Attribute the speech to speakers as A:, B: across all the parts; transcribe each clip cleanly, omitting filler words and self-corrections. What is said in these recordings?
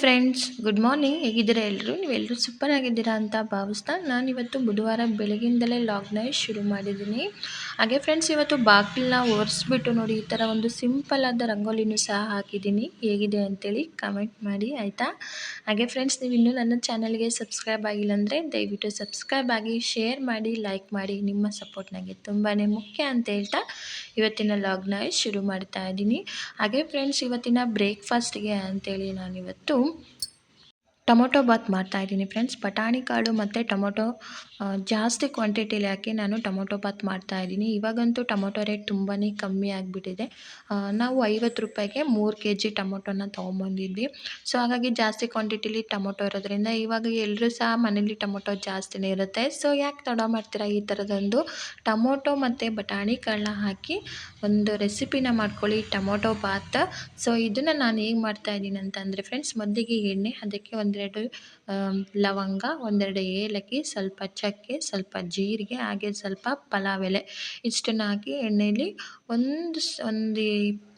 A: Friends, good morning. ಹೇಗಿದ್ದೀರಾ ಎಲ್ಲರೂ? ನೀವೆಲ್ಲರೂ ಸೂಪರ್ ಆಗಿದ್ದೀರಾ ಅಂತ ಭಾವಿಸ್ತಾ ನಾನಿವತ್ತು ಬುಧವಾರ ಬೆಳಗಿಂದಲೇ ಲಾಗ್ನ ಶುರು ಮಾಡಿದ್ದೀನಿ. ಹಾಗೆ ಫ್ರೆಂಡ್ಸ್, ಇವತ್ತು ಬಾಗಿಲನ್ನ ಒರೆಸ್ಬಿಟ್ಟು ನೋಡಿ ಈ ಥರ ಒಂದು ಸಿಂಪಲ್ ಆದ ರಂಗೋಲಿನೂ ಸಹ ಹಾಕಿದ್ದೀನಿ. ಹೇಗಿದೆ ಅಂತೇಳಿ ಕಮೆಂಟ್ ಮಾಡಿ ಆಯಿತಾ. ಹಾಗೆ ಫ್ರೆಂಡ್ಸ್, ನೀವು ಇನ್ನೂ ನನ್ನ ಚಾನಲ್ಗೆ ಸಬ್ಸ್ಕ್ರೈಬ್ ಆಗಿಲ್ಲ ಅಂದರೆ ದಯವಿಟ್ಟು ಸಬ್ಸ್ಕ್ರೈಬ್ ಆಗಿ, ಶೇರ್ ಮಾಡಿ, ಲೈಕ್ ಮಾಡಿ. ನಿಮ್ಮ ಸಪೋರ್ಟ್ ನನಗೆ ತುಂಬಾ ಮುಖ್ಯ ಅಂತ ಹೇಳ್ತಾ ಇವತ್ತಿನ ಲಾಗ್ನ ಶುರು ಮಾಡ್ತಾ ಇದ್ದೀನಿ. ಹಾಗೆ ಫ್ರೆಂಡ್ಸ್, ಇವತ್ತಿನ ಬ್ರೇಕ್ಫಾಸ್ಟ್ಗೆ ಅಂತೇಳಿ ನಾನಿವತ್ತು ಟೊಮೊಟೊ ಬಾತ್ ಮಾಡ್ತಾಯಿದ್ದೀನಿ ಫ್ರೆಂಡ್ಸ್. ಬಟಾಣಿ ಕಾಳು ಮತ್ತು ಟೊಮೊಟೊ ಜಾಸ್ತಿ ಕ್ವಾಂಟಿಟಿಲಿ ಹಾಕಿ ನಾನು ಟೊಮೊಟೊ ಬಾತ್ ಮಾಡ್ತಾಯಿದ್ದೀನಿ. ಇವಾಗಂತೂ ಟೊಮೊಟೊ ರೇಟ್ ತುಂಬಾ ಕಮ್ಮಿ ಆಗಿಬಿಟ್ಟಿದೆ. ನಾವು 50 ರೂಪಾಯಿಗೆ 3 kg ಟೊಮೊಟೊನ ತೊಗೊಂಬಂದಿದ್ವಿ. ಸೊ ಹಾಗಾಗಿ ಜಾಸ್ತಿ ಕ್ವಾಂಟಿಟಿಲಿ ಟೊಮೊಟೊ ಇರೋದ್ರಿಂದ ಇವಾಗ ಎಲ್ಲರೂ ಸಹ ಮನೇಲಿ ಟೊಮೊಟೊ ಜಾಸ್ತಿನೇ ಇರುತ್ತೆ. ಸೊ ಯಾಕೆ ತಡ ಮಾಡ್ತೀರಾ, ಈ ಥರದೊಂದು ಟೊಮೊಟೊ ಮತ್ತು ಬಟಾಣಿ ಕಾಳನ್ನ ಹಾಕಿ ಒಂದು ರೆಸಿಪಿನ ಮಾಡ್ಕೊಳ್ಳಿ, ಟೊಮೊಟೊ ಬಾತ್. ಸೊ ಇದನ್ನು ನಾನು ಹೇಗೆ ಮಾಡ್ತಾಯಿದ್ದೀನಿ ಅಂತಂದರೆ ಫ್ರೆಂಡ್ಸ್, ಮೊದಲಿಗೆ ಎಣ್ಣೆ, ಅದಕ್ಕೆ ಒಂದೆರಡು ಲವಂಗ, ಒಂದೆರಡು ಏಲಕ್ಕಿ, ಸ್ವಲ್ಪ ಚಕ್ಕೆ, ಸ್ವಲ್ಪ ಜೀರಿಗೆ, ಹಾಗೆ ಸ್ವಲ್ಪ ಪಲಾವ್ ಎಲೆ ಇಷ್ಟನ್ನು ಹಾಕಿ ಎಣ್ಣೆಯಲ್ಲಿ ಒಂದು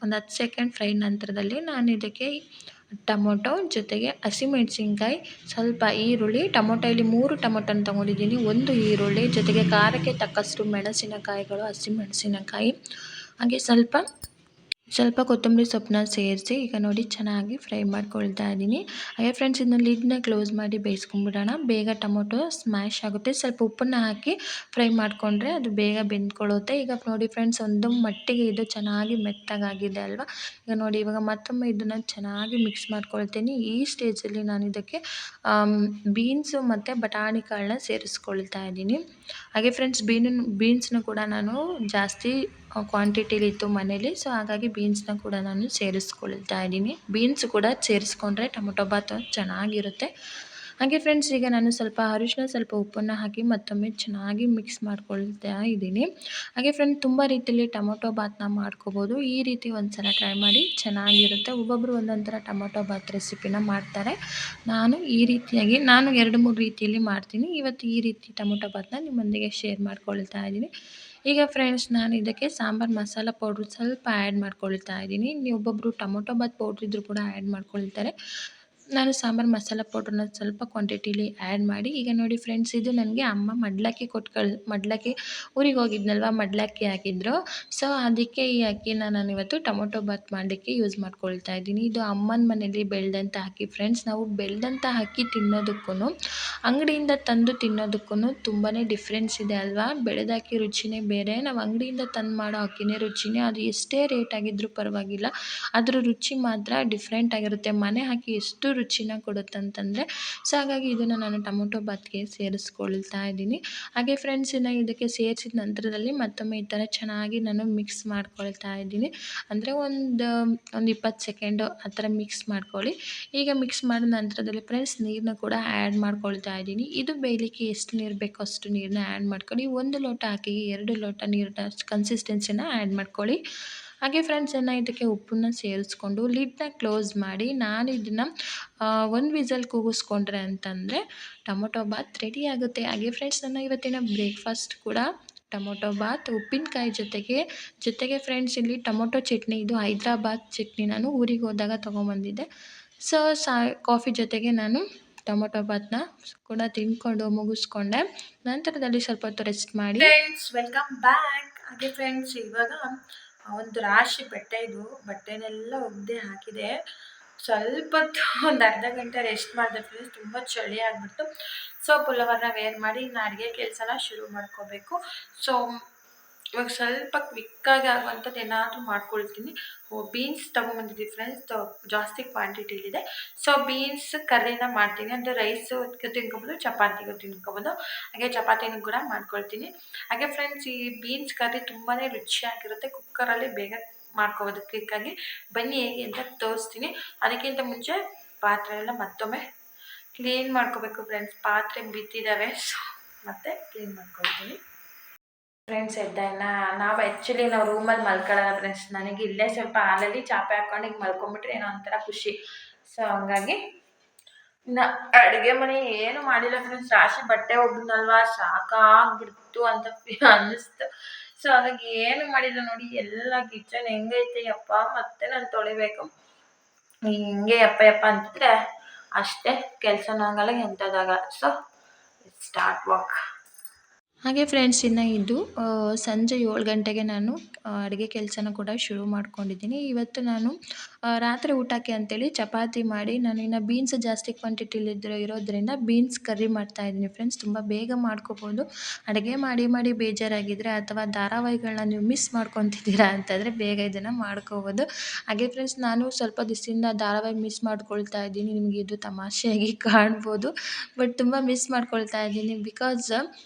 A: 10 ಸೆಕೆಂಡ್ ಫ್ರೈ ನಂತರದಲ್ಲಿ ನಾನು ಇದಕ್ಕೆ ಟೊಮೊಟೊ ಜೊತೆಗೆ ಹಸಿಮೆಣಸಿನ್ಕಾಯಿ, ಸ್ವಲ್ಪ ಈರುಳ್ಳಿ, ಟೊಮೊಟೊ 3 ಟೊಮೊಟೊನ ತೊಗೊಂಡಿದ್ದೀನಿ, 1 ಈರುಳ್ಳಿ, ಜೊತೆಗೆ ಖಾರಕ್ಕೆ ತಕ್ಕಷ್ಟು ಮೆಣಸಿನಕಾಯಿಗಳು, ಹಸಿಮೆಣಸಿನಕಾಯಿ, ಹಾಗೆ ಸ್ವಲ್ಪ ಕೊತ್ತಂಬರಿ ಸೊಪ್ಪನ್ನ ಸೇರಿಸಿ ಈಗ ನೋಡಿ ಚೆನ್ನಾಗಿ ಫ್ರೈ ಮಾಡ್ಕೊಳ್ತಾ ಇದ್ದೀನಿ. ಹಾಗೆ ಫ್ರೆಂಡ್ಸ್, ಇದನ್ನ ಲಿಡ್ನ ಕ್ಲೋಸ್ ಮಾಡಿ ಬೇಯಿಸ್ಕೊಂಡ್ಬಿಡೋಣ. ಬೇಗ ಟೊಮೊಟೊ ಸ್ಮ್ಯಾಶ್ ಆಗುತ್ತೆ. ಸ್ವಲ್ಪ ಉಪ್ಪನ್ನು ಹಾಕಿ ಫ್ರೈ ಮಾಡಿಕೊಂಡ್ರೆ ಅದು ಬೇಗ ಬೆಂದ್ಕೊಳ್ಳುತ್ತೆ. ಈಗ ನೋಡಿ ಫ್ರೆಂಡ್ಸ್, ಒಂದು ಮಟ್ಟಿಗೆ ಇದು ಚೆನ್ನಾಗಿ ಮೆತ್ತಗಾಗಿದೆ ಅಲ್ವಾ. ಈಗ ನೋಡಿ, ಇವಾಗ ಮತ್ತೊಮ್ಮೆ ಇದನ್ನು ಚೆನ್ನಾಗಿ ಮಿಕ್ಸ್ ಮಾಡ್ಕೊಳ್ತೀನಿ. ಈ ಸ್ಟೇಜಲ್ಲಿ ನಾನು ಇದಕ್ಕೆ ಬೀನ್ಸು ಮತ್ತು ಬಟಾಣಿ ಕಾಳನ್ನ ಸೇರಿಸ್ಕೊಳ್ತಾ ಇದ್ದೀನಿ. ಹಾಗೆ ಫ್ರೆಂಡ್ಸ್, ಬೀನ್ಸ್ನ ಕೂಡ ನಾನು ಜಾಸ್ತಿ ಕ್ವಾಂಟಿಟಿಲಿತ್ತು ಮನೇಲಿ. ಸೊ ಹಾಗಾಗಿ ಬೀನ್ಸ್ನ ಕೂಡ ನಾನು ಸೇರಿಸ್ಕೊಳ್ತಾ ಇದ್ದೀನಿ. ಬೀನ್ಸ್ ಕೂಡ ಸೇರಿಸ್ಕೊಂಡ್ರೆ ಟೊಮೊಟೊ ಬಾತ್ ಚೆನ್ನಾಗಿರುತ್ತೆ. ಹಾಗೆ ಫ್ರೆಂಡ್ಸ್, ಈಗ ನಾನು ಸ್ವಲ್ಪ ಅರಿಶಿನ, ಸ್ವಲ್ಪ ಉಪ್ಪನ್ನು ಹಾಕಿ ಮತ್ತೊಮ್ಮೆ ಚೆನ್ನಾಗಿ ಮಿಕ್ಸ್ ಮಾಡ್ಕೊಳ್ತಾ ಇದ್ದೀನಿ. ಹಾಗೆ ಫ್ರೆಂಡ್ಸ್, ತುಂಬ ರೀತಿಯಲ್ಲಿ ಟೊಮೊಟೊ ಬಾತ್ನ ಮಾಡ್ಕೋಬೋದು. ಈ ರೀತಿ ಒಂದ್ಸಲ ಟ್ರೈ ಮಾಡಿ, ಚೆನ್ನಾಗಿರುತ್ತೆ. ಒಬ್ಬೊಬ್ಬರು ಒಂದೊಂದು ಥರ ಟೊಮೊಟೊ ಬಾತ್ ರೆಸಿಪಿನ ಮಾಡ್ತಾರೆ. ನಾನು 2-3 ರೀತಿಯಲ್ಲಿ ಮಾಡ್ತೀನಿ. ಇವತ್ತು ಈ ರೀತಿ ಟೊಮೊಟೊ ಬಾತ್ನ ನಿಮ್ಮೊಂದಿಗೆ ಶೇರ್ ಮಾಡ್ಕೊಳ್ತಾ ಇದ್ದೀನಿ. ಈಗ ಫ್ರೆಂಡ್ಸ್, ನಾನು ಇದಕ್ಕೆ ಸಾಂಬಾರು ಮಸಾಲ ಪೌಡ್ರ್ ಸ್ವಲ್ಪ ಆ್ಯಡ್ ಮಾಡ್ಕೊಳ್ತಾ ಇದ್ದೀನಿ. ಒಬ್ಬೊಬ್ಬರು ಟೊಮೊಟೊ ಬಾತ್ ಪೌಡ್ರ್ ಇದ್ದರೂ ಕೂಡ ಆ್ಯಡ್ ಮಾಡ್ಕೊಳ್ತಾರೆ. ನಾನು ಸಾಂಬಾರು ಮಸಾಲ ಪೌಡ್ರನ್ನ ಸ್ವಲ್ಪ ಕ್ವಾಂಟಿಟಿಲಿ ಆ್ಯಡ್ ಮಾಡಿ, ಈಗ ನೋಡಿ ಫ್ರೆಂಡ್ಸ್, ಇದು ನನಗೆ ಅಮ್ಮ ಮಡ್ಲಕ್ಕಿ ಮಡ್ಲಕ್ಕಿ ಊರಿಗೆ ಹೋಗಿದ್ನಲ್ವ, ಮಡ್ಲಕ್ಕಿ ಹಾಕಿದ್ರು. ಸೊ ಅದಕ್ಕೆ ಈ ಅಕ್ಕಿನ ನಾನು ಇವತ್ತು ಟೊಮೊಟೊ ಬಾತ್ ಮಾಡಲಿಕ್ಕೆ ಯೂಸ್ ಮಾಡ್ಕೊಳ್ತಾ ಇದ್ದೀನಿ. ಇದು ಅಮ್ಮನ ಮನೇಲಿ ಬೆಳೆದಂಥ ಅಕ್ಕಿ ಫ್ರೆಂಡ್ಸ್. ನಾವು ಬೆಳೆದಂಥ ಅಕ್ಕಿ ತಿನ್ನೋದಕ್ಕೂ ಅಂಗಡಿಯಿಂದ ತಂದು ತಿನ್ನೋದಕ್ಕೂ ತುಂಬಾ ಡಿಫ್ರೆನ್ಸ್ ಇದೆ ಅಲ್ವಾ. ಬೆಳೆದ ಅಕ್ಕಿ ರುಚಿನೇ ಬೇರೆ, ನಾವು ಅಂಗಡಿಯಿಂದ ತಂದು ಮಾಡೋ ಅಕ್ಕಿನೇ ರುಚಿನೇ. ಅದು ಎಷ್ಟೇ ರೇಟ್ ಆಗಿದ್ರೂ ಪರವಾಗಿಲ್ಲ, ಅದ್ರ ರುಚಿ ಮಾತ್ರ ಡಿಫ್ರೆಂಟ್ ಆಗಿರುತ್ತೆ. ಮನೆ ಅಕ್ಕಿ ಎಷ್ಟು ರುಚಿನ ಕೊಡುತ್ತಂತಂದರೆ, ಸೊ ಹಾಗಾಗಿ ಇದನ್ನು ನಾನು ಟೊಮೊಟೊ ಬಾತ್ಗೆ ಸೇರಿಸ್ಕೊಳ್ತಾ ಇದ್ದೀನಿ. ಹಾಗೆ ಫ್ರೆಂಡ್ಸ್, ಇನ್ನು ಇದಕ್ಕೆ ಸೇರಿಸಿದ ನಂತರದಲ್ಲಿ ಮತ್ತೊಮ್ಮೆ ಈ ಥರ ಚೆನ್ನಾಗಿ ನಾನು ಮಿಕ್ಸ್ ಮಾಡ್ಕೊಳ್ತಾ ಇದ್ದೀನಿ. ಅಂದರೆ ಒಂದು 20 ಸೆಕೆಂಡು ಆ ಥರ ಮಿಕ್ಸ್ ಮಾಡ್ಕೊಳ್ಳಿ. ಈಗ ಮಿಕ್ಸ್ ಮಾಡಿದ ನಂತರದಲ್ಲಿ ಫ್ರೆಂಡ್ಸ್, ನೀರನ್ನ ಕೂಡ ಆ್ಯಡ್ ಮಾಡ್ಕೊಳ್ತಾ ಇದ್ದೀನಿ. ಇದು ಬೇಯಲಿಕ್ಕೆ ಎಷ್ಟು ನೀರು ಬೇಕೋ ಅಷ್ಟು ನೀರನ್ನ ಆ್ಯಡ್ ಮಾಡ್ಕೊಳ್ಳಿ. 1 ಲೋಟ ಅಕ್ಕಿಗೆ 2 ಲೋಟ ನೀರಿನ ಕನ್ಸಿಸ್ಟೆನ್ಸಿನ ಆ್ಯಡ್ ಮಾಡ್ಕೊಳ್ಳಿ. ಹಾಗೆ ಫ್ರೆಂಡ್ಸ್, ಇದಕ್ಕೆ ಉಪ್ಪನ್ನ ಸೇರಿಸ್ಕೊಂಡು ಲಿಡ್ನ ಕ್ಲೋಸ್ ಮಾಡಿ ನಾನು ಇದನ್ನು 1 ವಿಸಲ್ ಕೂಗಿಸ್ಕೊಂಡ್ರೆ ಅಂತಂದರೆ ಟೊಮೊಟೊ ಬಾತ್ ರೆಡಿ ಆಗುತ್ತೆ. ಹಾಗೆ ಫ್ರೆಂಡ್ಸ್, ನನ್ನ ಇವತ್ತಿನ ಬ್ರೇಕ್ಫಾಸ್ಟ್ ಕೂಡ ಟೊಮೊಟೊ ಬಾತ್, ಉಪ್ಪಿನಕಾಯಿ ಜೊತೆಗೆ ಫ್ರೆಂಡ್ಸ್, ಇಲ್ಲಿ ಟೊಮೊಟೊ ಚಟ್ನಿ, ಇದು ಹೈದ್ರಾಬಾದ್ ಚಟ್ನಿ, ನಾನು ಊರಿಗೆ ಹೋದಾಗ ತೊಗೊಂಬಂದಿದ್ದೆ. ಸೊ ಕಾಫಿ ಜೊತೆಗೆ ನಾನು ಟೊಮೊಟೊ ಬಾತ್ನ ಕೂಡ ತಿಂದ್ಕೊಂಡು ಮುಗಿಸ್ಕೊಂಡೆ. ನಂತರದಲ್ಲಿ ಸ್ವಲ್ಪ ಹೊತ್ತು ರೆಸ್ಟ್ ಮಾಡಿ. Friends, welcome back. ಹಾಗೆ ಫ್ರೆಂಡ್ಸ್, ಇವಾಗ ಒಂದು ರಾಶಿ ಬಟ್ಟೆನೆಲ್ಲ ಒಗ್ದೆ ಹಾಕಿದೆ. ಸ್ವಲ್ಪ ಹೊತ್ತು ಒಂದು ಅರ್ಧ ಗಂಟೆ ರೆಸ್ಟ್ ಮಾಡಿದೆ ಫ್ರೆಂಡ್ಸ್. ತುಂಬ ಚಳಿ ಆಗಿಬಿಟ್ಟು. ಸೊ ಪುಲ್ಲವರ್ನ ವೇರ್ ಮಾಡಿ ಇನ್ನು ಅಡುಗೆ ಕೆಲಸನ ಶುರು ಮಾಡ್ಕೋಬೇಕು. ಸೊ ಇವಾಗ ಸ್ವಲ್ಪ ಕ್ವಿಕ್ಕಾಗಿ ಆಗುವಂಥದ್ದು ಏನಾದರೂ ಮಾಡ್ಕೊಳ್ತೀನಿ. ಬೀನ್ಸ್ ತೊಗೊಂಬಂದಿದ್ದೀವಿ ಫ್ರೆಂಡ್ಸ್, ಜಾಸ್ತಿ ಕ್ವಾಂಟಿಟಿಲಿದೆ. ಸೊ ಬೀನ್ಸ್ ಕರ್ರಿನ ಮಾಡ್ತೀನಿ. ಅಂದರೆ ರೈಸು ತಿನ್ಕೊಬೋದು, ಚಪಾತಿಗೂ ತಿನ್ಕೊಬೋದು. ಹಾಗೆ ಚಪಾತಿನೂ ಕೂಡ ಮಾಡ್ಕೊಳ್ತೀನಿ. ಹಾಗೆ ಫ್ರೆಂಡ್ಸ್, ಈ ಬೀನ್ಸ್ ಕರ್ರಿ ತುಂಬಾ ರುಚಿಯಾಗಿರುತ್ತೆ. ಕುಕ್ಕರಲ್ಲಿ ಬೇಗ ಮಾಡ್ಕೊಬೋದು ಕ್ವಿಕ್ಕಾಗಿ. ಬನ್ನಿ ಹೇಗೆ ಅಂತ ತೋರಿಸ್ತೀನಿ. ಅದಕ್ಕಿಂತ ಮುಂಚೆ ಪಾತ್ರೆ ಎಲ್ಲ ಮತ್ತೊಮ್ಮೆ ಕ್ಲೀನ್ ಮಾಡ್ಕೋಬೇಕು ಫ್ರೆಂಡ್ಸ್. ಪಾತ್ರೆ ಬಿದ್ದಿದ್ದಾವೆ, ಸೊ ಮತ್ತೆ ಕ್ಲೀನ್ ಮಾಡ್ಕೊಳ್ತೀನಿ. ಫ್ರೆಂಡ್ಸ್, ನಾವು ರೂಮಲ್ಲಿ ಮಲ್ಕೊಳ್ಳೋಲ್ಲ ಫ್ರೆಂಡ್ಸ್. ನನಗೆ ಇಲ್ಲೇ ಸ್ವಲ್ಪ ಹಾಲಲ್ಲಿ ಚಾಪೆ ಹಾಕ್ಕೊಂಡು ಹಿಂಗೆ ಮಲ್ಕೊಂಬಿಟ್ರೆ ಏನೋ ಒಂಥರ ಖುಷಿ. ಸೊ ಹಂಗಾಗಿ ಅಡುಗೆ ಮನೆ ಏನು ಮಾಡಿಲ್ಲ ಫ್ರೆಂಡ್ಸ್. ರಾಶಿ ಬಟ್ಟೆ ಒಗ್ದನಲ್ವಾ, ಸಾಕಾಗ್ಬಿಡ್ತು ಅಂತ ಅನ್ನಿಸ್ತು. ಸೊ ಹಾಗಾಗಿ ಏನು ಮಾಡಿಲ್ಲ ನೋಡಿ. ಎಲ್ಲ ಕಿಚನ್ ಹೆಂಗೈತೆ ಯಪ್ಪ, ಮತ್ತೆ ನಾನು ತೊಳಿಬೇಕು. ಹಿಂಗೆ ಯಪ್ಪ ಅಂತಂದರೆ ಅಷ್ಟೇ, ಕೆಲಸನೂ ಆಗಲ್ಲ ಎಂಥದ್ದಾಗಲ್ಲ. So start work. ಹಾಗೆ ಫ್ರೆಂಡ್ಸ್ ಇನ್ನು ಇದು ಸಂಜೆ 7 ಗಂಟೆಗೆ ನಾನು ಅಡುಗೆ ಕೆಲಸನ ಕೂಡ ಶುರು ಮಾಡ್ಕೊಂಡಿದ್ದೀನಿ. ಇವತ್ತು ನಾನು ರಾತ್ರಿ ಊಟಕ್ಕೆ ಅಂತೇಳಿ ಚಪಾತಿ ಮಾಡಿ, ನಾನು ಇನ್ನು ಬೀನ್ಸ್ ಜಾಸ್ತಿ ಕ್ವಾಂಟಿಟಿಲಿದ್ರೆ ಇರೋದ್ರಿಂದ ಬೀನ್ಸ್ ಕರ್ರಿ ಮಾಡ್ತಾಯಿದ್ದೀನಿ ಫ್ರೆಂಡ್ಸ್. ತುಂಬ ಬೇಗ ಮಾಡ್ಕೋಬೋದು. ಅಡುಗೆ ಮಾಡಿ ಮಾಡಿ ಬೇಜಾರಾಗಿದ್ದರೆ ಅಥವಾ ಧಾರಾವಾಹಿಗಳನ್ನ ನೀವು ಮಿಸ್ ಮಾಡ್ಕೊತಿದ್ದೀರಾ ಅಂತಂದರೆ ಬೇಗ ಇದನ್ನು ಮಾಡ್ಕೋಬೋದು. ಹಾಗೆ ಫ್ರೆಂಡ್ಸ್ ನಾನು ಸ್ವಲ್ಪ ದಿವಸದಿಂದ ಧಾರಾವಾಹಿ ಮಿಸ್ ಮಾಡ್ಕೊಳ್ತಾ ಇದ್ದೀನಿ. ನಿಮಗೆ ಇದು ತಮಾಷೆಯಾಗಿ ಕಾಣ್ಬೋದು, ಬಟ್ ತುಂಬ ಮಿಸ್ ಮಾಡ್ಕೊಳ್ತಾ ಇದ್ದೀನಿ.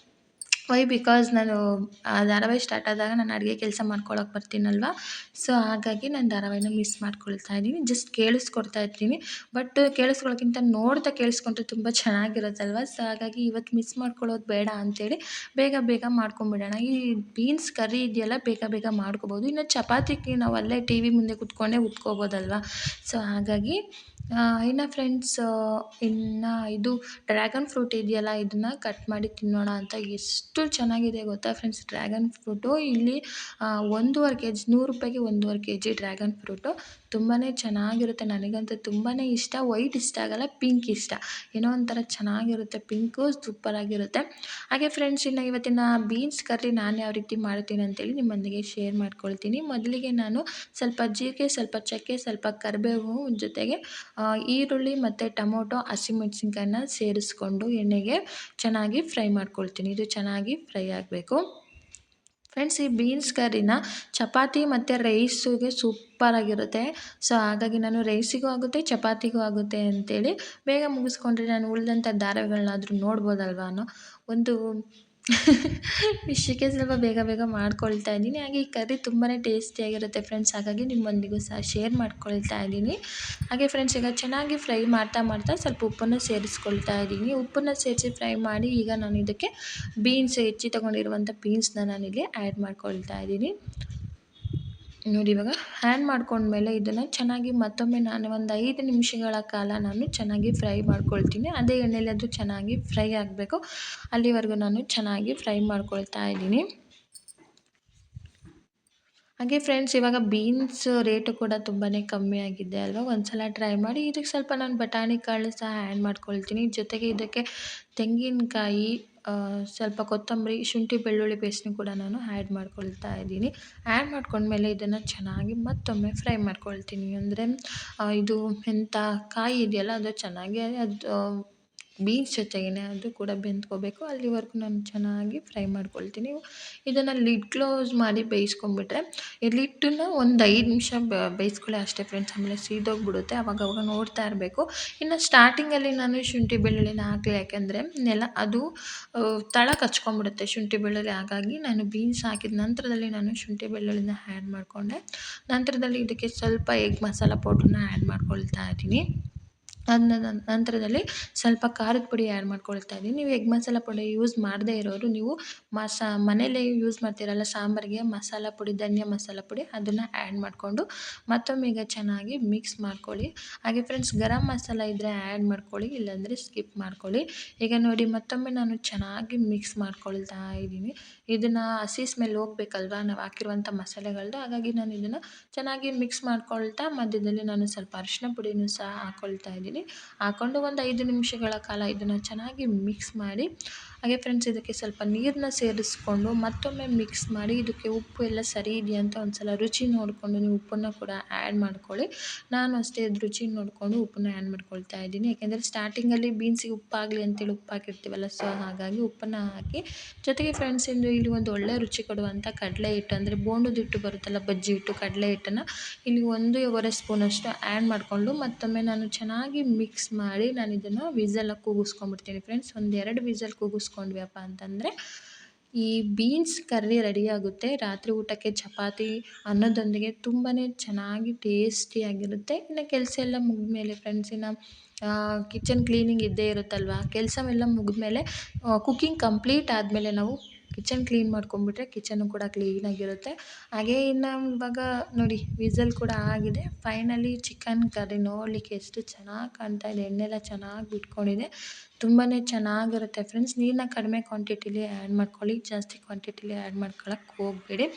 A: ಬಿಕಾಸ್ ನಾನು ಧಾರಾವಾಹಿ ಸ್ಟಾರ್ಟ್ ಆದಾಗ ನಾನು ಅಡುಗೆ ಕೆಲಸ ಮಾಡ್ಕೊಳಕ್ಕೆ ಬರ್ತೀನಲ್ವ, ಸೊ ಹಾಗಾಗಿ ನಾನು ಧಾರಾವಾಹಿನ ಮಿಸ್ ಮಾಡ್ಕೊಳ್ತಾ ಇದ್ದೀನಿ. ಜಸ್ಟ್ ಕೇಳಿಸ್ಕೊಡ್ತಾ ಇರ್ತೀನಿ, ಬಟ್ ಕೇಳಿಸ್ಕೊಳ್ಳೋಕ್ಕಿಂತ ನೋಡ್ತಾ ಕೇಳಿಸ್ಕೊಂಡ್ರೆ ತುಂಬ ಚೆನ್ನಾಗಿರುತ್ತಲ್ವ. ಸೊ ಹಾಗಾಗಿ ಇವತ್ತು ಮಿಸ್ ಮಾಡ್ಕೊಳ್ಳೋದು ಬೇಡ ಅಂಥೇಳಿ ಬೇಗ ಬೇಗ ಮಾಡ್ಕೊಂಬಿಡೋಣ. ಈ ಬೀನ್ಸ್ ಕರ್ರಿ ಇದೆಯಲ್ಲ, ಬೇಗ ಬೇಗ ಮಾಡ್ಕೊಬೋದು. ಇನ್ನು ಚಪಾತಿಗೆ ನಾವು ಅಲ್ಲೇ ಟಿ ವಿ ಮುಂದೆ ಕೂತ್ಕೊಂಡೇ ಉತ್ಕೋಬೋದಲ್ವ. ಸೊ ಹಾಗಾಗಿ ಇನ್ನು ಫ್ರೆಂಡ್ಸ್ ಇನ್ನು ಇದು ಡ್ರ್ಯಾಗನ್ ಫ್ರೂಟ್ ಇದೆಯಲ್ಲ, ಇದನ್ನು ಕಟ್ ಮಾಡಿ ತಿನ್ನೋಣ ಅಂತ. ಎಷ್ಟು ಚೆನ್ನಾಗಿದೆ ಗೊತ್ತಾ ಫ್ರೆಂಡ್ಸ್ ಡ್ರ್ಯಾಗನ್ ಫ್ರೂಟು. ಇಲ್ಲಿ 1.5 kg 100 ರೂಪಾಯಿಗೆ 1.5 kg ಡ್ರ್ಯಾಗನ್ ಫ್ರೂಟು. ತುಂಬಾ ಚೆನ್ನಾಗಿರುತ್ತೆ. ನನಗಂತೂ ತುಂಬಾ ಇಷ್ಟ. ವೈಟ್ ಇಷ್ಟ ಆಗಲ್ಲ, ಪಿಂಕ್ ಇಷ್ಟ. ಏನೋ ಒಂಥರ ಚೆನ್ನಾಗಿರುತ್ತೆ, ಪಿಂಕು ಸೂಪರಾಗಿರುತ್ತೆ. ಹಾಗೆ ಫ್ರೆಂಡ್ಸ್ ಇನ್ನು ಇವತ್ತಿನ ಬೀನ್ಸ್ ಕರ್ರಿ ನಾನು ಯಾವ ರೀತಿ ಮಾಡ್ತೀನಿ ಅಂತೇಳಿ ನಿಮ್ಮೊಂದಿಗೆ ಶೇರ್ ಮಾಡ್ಕೊಳ್ತೀನಿ. ಮೊದಲಿಗೆ ನಾನು ಸ್ವಲ್ಪ ಜೀರಿಗೆ, ಸ್ವಲ್ಪ ಚಕ್ಕೆ, ಸ್ವಲ್ಪ ಕರಿಬೇವು, ಜೊತೆಗೆ ಈರುಳ್ಳಿ ಮತ್ತು ಟೊಮೊಟೊ, ಹಸಿಮೆಣ್ಸಿನ್ಕಾಯನ್ನ ಸೇರಿಸ್ಕೊಂಡು ಎಣ್ಣೆಗೆ ಚೆನ್ನಾಗಿ ಫ್ರೈ ಮಾಡ್ಕೊಳ್ತೀನಿ. ಇದು ಚೆನ್ನಾಗಿ ಫ್ರೈ ಆಗಬೇಕು ಫ್ರೆಂಡ್ಸ್. ಈ ಬೀನ್ಸ್ ಕರ್ರಿನ ಚಪಾತಿ ಮತ್ತು ರೈಸಿಗೆ ಸೂಪರಾಗಿರುತ್ತೆ. ಸೊ ಹಾಗಾಗಿ ನಾನು ರೈಸಿಗೂ ಆಗುತ್ತೆ, ಚಪಾತಿಗೂ ಆಗುತ್ತೆ ಅಂತೇಳಿ ಬೇಗ ಮುಗಿಸ್ಕೊಂಡ್ರೆ ನಾನು ಉಳಿದಂಥ ಧಾರಾವಾಹಿಗಳನ್ನಾದರೂ ನೋಡ್ಬೋದಲ್ವ ಅನ್ನೋ ಒಂದು ವಿಷಯಕ್ಕೆ ಸ್ವಲ್ಪ ಬೇಗ ಬೇಗ ಮಾಡ್ಕೊಳ್ತಾ ಇದ್ದೀನಿ. ಹಾಗೆ ಈ ಕರ್ರಿ ತುಂಬಾ ಟೇಸ್ಟಿಯಾಗಿರುತ್ತೆ ಫ್ರೆಂಡ್ಸ್. ಹಾಗಾಗಿ ನಿಮ್ಮೊಂದಿಗೂ ಸಹ ಶೇರ್ ಮಾಡ್ಕೊಳ್ತಾ ಇದ್ದೀನಿ. ಹಾಗೆ ಫ್ರೆಂಡ್ಸ್ ಈಗ ಚೆನ್ನಾಗಿ ಫ್ರೈ ಮಾಡ್ತಾ ಮಾಡ್ತಾ ಸ್ವಲ್ಪ ಉಪ್ಪನ್ನು ಸೇರಿಸ್ಕೊಳ್ತಾ ಇದ್ದೀನಿ. ಉಪ್ಪನ್ನು ಸೇರಿಸಿ ಫ್ರೈ ಮಾಡಿ ಈಗ ನಾನು ಇದಕ್ಕೆ ಬೀನ್ಸ್ ಹೆಚ್ಚಿ ತೊಗೊಂಡಿರುವಂಥ ಬೀನ್ಸ್ನ ನಾನಿಲ್ಲಿ ಆ್ಯಡ್ ಮಾಡ್ಕೊಳ್ತಾ ಇದ್ದೀನಿ. ನೋಡಿ ಇವಾಗ ಹ್ಯಾಂಡ್ ಮಾಡ್ಕೊಂಡ್ಮೇಲೆ ಇದನ್ನು ಚೆನ್ನಾಗಿ ಮತ್ತೊಮ್ಮೆ ನಾನು ಒಂದು 5 ನಿಮಿಷಗಳ ಕಾಲ ನಾನು ಚೆನ್ನಾಗಿ ಫ್ರೈ ಮಾಡ್ಕೊಳ್ತೀನಿ. ಅದೇ ಎಣ್ಣೆಲಿ ಅದು ಚೆನ್ನಾಗಿ ಫ್ರೈ ಆಗಬೇಕು, ಅಲ್ಲಿವರೆಗೂ ನಾನು ಚೆನ್ನಾಗಿ ಫ್ರೈ ಮಾಡ್ಕೊಳ್ತಾ ಇದ್ದೀನಿ. ಹಾಗೆ ಫ್ರೆಂಡ್ಸ್ ಇವಾಗ ಬೀನ್ಸ್ ರೇಟು ಕೂಡ ತುಂಬಾ ಕಮ್ಮಿ ಆಗಿದೆ ಅಲ್ವಾ. ಒಂದ್ಸಲ ಟ್ರೈ ಮಾಡಿ. ಇದಕ್ಕೆ ಸ್ವಲ್ಪ ನಾನು ಬಟಾಣಿ ಕಾಳು ಸಹ ಆ್ಯಡ್ ಮಾಡ್ಕೊಳ್ತೀನಿ. ಜೊತೆಗೆ ಇದಕ್ಕೆ ತೆಂಗಿನಕಾಯಿ, ಸ್ವಲ್ಪ ಕೊತ್ತಂಬರಿ, ಶುಂಠಿ ಬೆಳ್ಳುಳ್ಳಿ ಪೇಸ್ಟ್ನು ಕೂಡ ನಾನು ಆ್ಯಡ್ ಮಾಡ್ಕೊಳ್ತಾ ಇದ್ದೀನಿ. ಆ್ಯಡ್ ಮಾಡ್ಕೊಂಡ್ಮೇಲೆ ಇದನ್ನು ಚೆನ್ನಾಗಿ ಮತ್ತೊಮ್ಮೆ ಫ್ರೈ ಮಾಡ್ಕೊಳ್ತೀನಿ. ಅಂದರೆ ಇದು ಎಂಥ ಕಾಯಿ ಇದೆಯಲ್ಲ, ಅದು ಚೆನ್ನಾಗಿ ಅದು ಬೀನ್ಸ್ ಜೊತೆಗೇ ಅದು ಕೂಡ ಬೆಂದ್ಕೋಬೇಕು. ಅಲ್ಲಿವರೆಗೂ ನಾನು ಚೆನ್ನಾಗಿ ಫ್ರೈ ಮಾಡ್ಕೊಳ್ತೀನಿ. ಇದನ್ನು ಲಿಡ್ ಕ್ಲೋಸ್ ಮಾಡಿ ಬೇಯಿಸ್ಕೊಂಡ್ಬಿಟ್ರೆ, ಈ ಲಿಟ್ಟನ್ನು ಒಂದು 5 ನಿಮಿಷ ಬೇಯಿಸ್ಕೊಳ್ಳಿ ಅಷ್ಟೇ ಫ್ರೆಂಡ್ಸ್. ಆಮೇಲೆ ಸೀದೋಗ್ಬಿಡುತ್ತೆ, ಅವಾಗ ನೋಡ್ತಾ ಇರಬೇಕು. ಇನ್ನು ಸ್ಟಾರ್ಟಿಂಗಲ್ಲಿ ನಾನು ಶುಂಠಿ ಬೆಳ್ಳುಳ್ಳಿನ ಹಾಕಲಿ, ಯಾಕೆಂದರೆ ಅದು ತಳ ಕಚ್ಕೊಂಡ್ಬಿಡುತ್ತೆ ಶುಂಠಿ ಬೆಳ್ಳುಳ್ಳಿ. ಹಾಗಾಗಿ ನಾನು ಬೀನ್ಸ್ ಹಾಕಿದ ನಂತರದಲ್ಲಿ ನಾನು ಶುಂಠಿ ಬೆಳ್ಳುಳ್ಳಿನ ಆ್ಯಡ್ ಮಾಡಿಕೊಂಡೆ. ನಂತರದಲ್ಲಿ ಇದಕ್ಕೆ ಸ್ವಲ್ಪ ಎಗ್ ಮಸಾಲ ಪೌಡ್ರನ್ನ ಆ್ಯಡ್ ಮಾಡ್ಕೊಳ್ತಾ ಇದ್ದೀನಿ. ನಂತರದಲ್ಲಿ ಸ್ವಲ್ಪ ಖಾರದ ಪುಡಿ ಆ್ಯಡ್ ಮಾಡ್ಕೊಳ್ತಾ ಇದ್ದೀನಿ. ನೀವು ಎಗ್ ಮಸಾಲ ಪುಡಿ ಯೂಸ್ ಮಾಡದೇ ಇರೋರು, ನೀವು ಮನೇಲೇ ಯೂಸ್ ಮಾಡ್ತೀರಲ್ಲ ಸಾಂಬಾರಿಗೆ ಮಸಾಲ ಪುಡಿ, ಧನಿಯಾ ಮಸಾಲ ಪುಡಿ, ಅದನ್ನು ಆ್ಯಡ್ ಮಾಡಿಕೊಂಡು ಮತ್ತೊಮ್ಮೆ ಈಗ ಚೆನ್ನಾಗಿ ಮಿಕ್ಸ್ ಮಾಡ್ಕೊಳ್ಳಿ. ಹಾಗೆ ಫ್ರೆಂಡ್ಸ್ ಗರಂ ಮಸಾಲ ಇದ್ದರೆ ಆ್ಯಡ್ ಮಾಡ್ಕೊಳ್ಳಿ, ಇಲ್ಲಾಂದರೆ ಸ್ಕಿಪ್ ಮಾಡ್ಕೊಳ್ಳಿ. ಈಗ ನೋಡಿ ಮತ್ತೊಮ್ಮೆ ನಾನು ಚೆನ್ನಾಗಿ ಮಿಕ್ಸ್ ಮಾಡ್ಕೊಳ್ತಾ ಇದ್ದೀನಿ. ಇದನ್ನು ಹಸಿ ಸ್ಮೆಲ್ ಹೋಗ್ಬೇಕಲ್ವ ನಾವು ಹಾಕಿರುವಂಥ ಮಸಾಲೆಗಳದ್ದು. ಹಾಗಾಗಿ ನಾನು ಇದನ್ನು ಚೆನ್ನಾಗಿ ಮಿಕ್ಸ್ ಮಾಡ್ಕೊಳ್ತಾ ಮಧ್ಯದಲ್ಲಿ ನಾನು ಸ್ವಲ್ಪ ಅರಿಶಿನ ಪುಡಿನೂ ಸಹ ಹಾಕ್ಕೊಳ್ತಾ ಇದ್ದೀನಿ. ಹಾಕ್ಕೊಂಡು ಒಂದು 5 ನಿಮಿಷಗಳ ಕಾಲ ಇದನ್ನು ಚೆನ್ನಾಗಿ ಮಿಕ್ಸ್ ಮಾಡಿ. ಹಾಗೆ ಫ್ರೆಂಡ್ಸ್ ಇದಕ್ಕೆ ಸ್ವಲ್ಪ ನೀರನ್ನ ಸೇರಿಸ್ಕೊಂಡು ಮತ್ತೊಮ್ಮೆ ಮಿಕ್ಸ್ ಮಾಡಿ. ಇದಕ್ಕೆ ಉಪ್ಪು ಎಲ್ಲ ಸರಿ ಇದೆಯಾ ಅಂತ ಒಂದು ಸಲ ರುಚಿ ನೋಡಿಕೊಂಡು ನೀವು ಉಪ್ಪನ್ನು ಕೂಡ ಆ್ಯಡ್ ಮಾಡ್ಕೊಳ್ಳಿ. ನಾನು ಅಷ್ಟೇ ರುಚಿ ನೋಡಿಕೊಂಡು ಉಪ್ಪನ್ನ ಆ್ಯಡ್ ಮಾಡ್ಕೊಳ್ತಾ ಇದ್ದೀನಿ. ಯಾಕೆಂದರೆ ಸ್ಟಾರ್ಟಿಂಗಲ್ಲಿ ಬೀನ್ಸಿಗೆ ಉಪ್ಪಾಗಲಿ ಅಂತೇಳಿ ಉಪ್ಪು ಹಾಕಿರ್ತೀವಲ್ಲ, ಸೊ ಹಾಗಾಗಿ ಉಪ್ಪನ್ನು ಹಾಕಿ. ಜೊತೆಗೆ ಫ್ರೆಂಡ್ಸ್ ಇಲ್ಲಿ ಒಂದು ಒಳ್ಳೆ ರುಚಿ ಕೊಡುವಂಥ ಕಡಲೆ ಹಿಟ್ಟು, ಅಂದರೆ ಬೋಂಡದ ಹಿಟ್ಟು ಬರುತ್ತಲ್ಲ, ಬಜ್ಜಿ ಹಿಟ್ಟು, ಕಡಲೆ ಹಿಟ್ಟನ್ನು ಇಲ್ಲಿ 1.25 ಸ್ಪೂನಷ್ಟು ಆ್ಯಡ್ ಮಾಡಿಕೊಂಡು ಮತ್ತೊಮ್ಮೆ ನಾನು ಚೆನ್ನಾಗಿ ಮಿಕ್ಸ್ ಮಾಡಿ ನಾನು ಇದನ್ನು ವಿಸಲ್ ಕೂಗಿಸ್ಕೊಂಡ್ಬಿಡ್ತೀನಿ ಫ್ರೆಂಡ್ಸ್. 1-2 ವಿಸಲ್ ಕೂಗಿಸ್ಕೊಂಡ್ವಿಯಪ್ಪ ಅಂತಂದರೆ ಈ ಬೀನ್ಸ್ ಕರ್ರಿ ರೆಡಿಯಾಗುತ್ತೆ. ರಾತ್ರಿ ಊಟಕ್ಕೆ ಚಪಾತಿ ಅನ್ನೋದೊಂದಿಗೆ ತುಂಬಾ ಚೆನ್ನಾಗಿ ಟೇಸ್ಟಿಯಾಗಿರುತ್ತೆ. ಇನ್ನು ಕೆಲಸ ಎಲ್ಲ ಮುಗಿದ್ಮೇಲೆ ಫ್ರೆಂಡ್ಸ್, ಇನ್ನು ಕಿಚನ್ ಕ್ಲೀನಿಂಗ್ ಇದ್ದೇ ಇರುತ್ತಲ್ವ. ಕೆಲಸವೆಲ್ಲ ಮುಗಿದ್ಮೇಲೆ ಕುಕ್ಕಿಂಗ್ ಕಂಪ್ಲೀಟ್ ಆದಮೇಲೆ ನಾವು ಕಿಚನ್ ಕ್ಲೀನ್ ಮಾಡ್ಕೊಂಡ್ಬಿಟ್ರೆ ಕಿಚನ್ನು ಕೂಡ ಕ್ಲೀನಾಗಿರುತ್ತೆ. ಹಾಗೇ ಇನ್ನು ಇವಾಗ ನೋಡಿ ವಿಸಲ್ ಕೂಡ ಆಗಿದೆ. ಫೈನಲಿ ಚಿಕನ್ ಕರ್ರಿ ನೋಡಲಿಕ್ಕೆ ಎಷ್ಟು ಚೆನ್ನಾಗಿ ಕಾಣ್ತಾ ಇದೆ. ಎಣ್ಣೆ ಎಲ್ಲ ಚೆನ್ನಾಗಿ ಬಿಟ್ಕೊಂಡಿದೆ. ತುಂಬಾ ಚೆನ್ನಾಗಿರುತ್ತೆ ಫ್ರೆಂಡ್ಸ್. ನೀರನ್ನ ಕಡಿಮೆ ಕ್ವಾಂಟಿಟಿಲಿ ಆ್ಯಡ್ ಮಾಡ್ಕೊಳ್ಳಿ, ಜಾಸ್ತಿ ಕ್ವಾಂಟಿಟಿಲಿ ಆ್ಯಡ್ ಮಾಡ್ಕೊಳಕ್ಕೆ ಹೋಗಬೇಡಿ.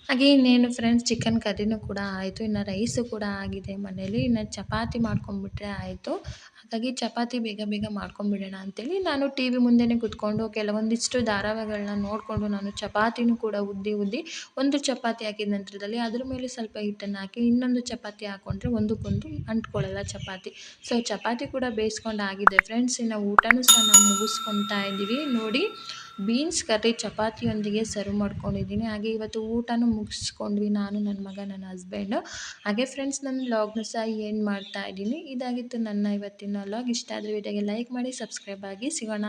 A: ಹಾಗೆ ಇನ್ನೇನು ಫ್ರೆಂಡ್ಸ್ ಚಿಕನ್ ಕರ್ರಿನೂ ಕೂಡ ಆಯಿತು. ಇನ್ನು ರೈಸು ಕೂಡ ಆಗಿದೆ ಮನೇಲಿ. ಇನ್ನು ಚಪಾತಿ ಮಾಡ್ಕೊಂಡ್ಬಿಟ್ರೆ ಆಯಿತು. ಹಾಗಾಗಿ ಚಪಾತಿ ಬೇಗ ಬೇಗ ಮಾಡ್ಕೊಂಡ್ಬಿಡೋಣ ಅಂತೇಳಿ ನಾನು ಟಿ ವಿ ಮುಂದೆನೇ ಕೂತ್ಕೊಂಡು ಕೆಲವೊಂದಿಷ್ಟು ಧಾರಾವಾಹಿಗಳನ್ನ ನೋಡಿಕೊಂಡು ನಾನು ಚಪಾತಿನೂ ಕೂಡ ಉದ್ದಿ ಒಂದು ಚಪಾತಿ ಹಾಕಿದ ನಂತರದಲ್ಲಿ ಅದ್ರ ಮೇಲೆ ಸ್ವಲ್ಪ ಹಿಟ್ಟನ್ನು ಹಾಕಿ ಇನ್ನೊಂದು ಚಪಾತಿ ಹಾಕ್ಕೊಂಡ್ರೆ ಒಂದಕ್ಕೊಂದು ಅಂಟ್ಕೊಳ್ಳಲ್ಲ ಚಪಾತಿ. ಸೊ ಚಪಾತಿ ಕೂಡ ಬೇಯಿಸ್ಕೊಂಡು ಆಗಿದೆ ಫ್ರೆಂಡ್ಸ್. ಇನ್ನು ಊಟನೂ ಸಹ ನಾವು ಮುಗಿಸ್ಕೊತಾ ಇದ್ದೀವಿ ನೋಡಿ. ಬೀನ್ಸ್ ಕರ್ರಿ ಚಪಾತಿಯೊಂದಿಗೆ ಸರ್ವ್ ಮಾಡ್ಕೊಂಡಿದ್ದೀನಿ. ಹಾಗೆ ಇವತ್ತು ಊಟನೂ ಮುಗಿಸ್ಕೊಂಡ್ವಿ ನಾನು, ನನ್ನ ಮಗ, ನನ್ನ ಹಸ್ಬೆಂಡು. ಹಾಗೆ ಫ್ರೆಂಡ್ಸ್ ನನ್ನ ವ್ಲಾಗ್ನ ಸಹ ಎಂಡ್ ಮಾಡ್ತಾ ಇದ್ದೀನಿ. ಇದಾಗಿತ್ತು ನನ್ನ ಇವತ್ತಿನ ವ್ಲಾಗ್. ಇಷ್ಟ ಆದರೆ ವಿಡಿಯೋಗೆ ಲೈಕ್ ಮಾಡಿ, ಸಬ್ಸ್ಕ್ರೈಬ್ ಆಗಿ. ಸಿಗೋಣ.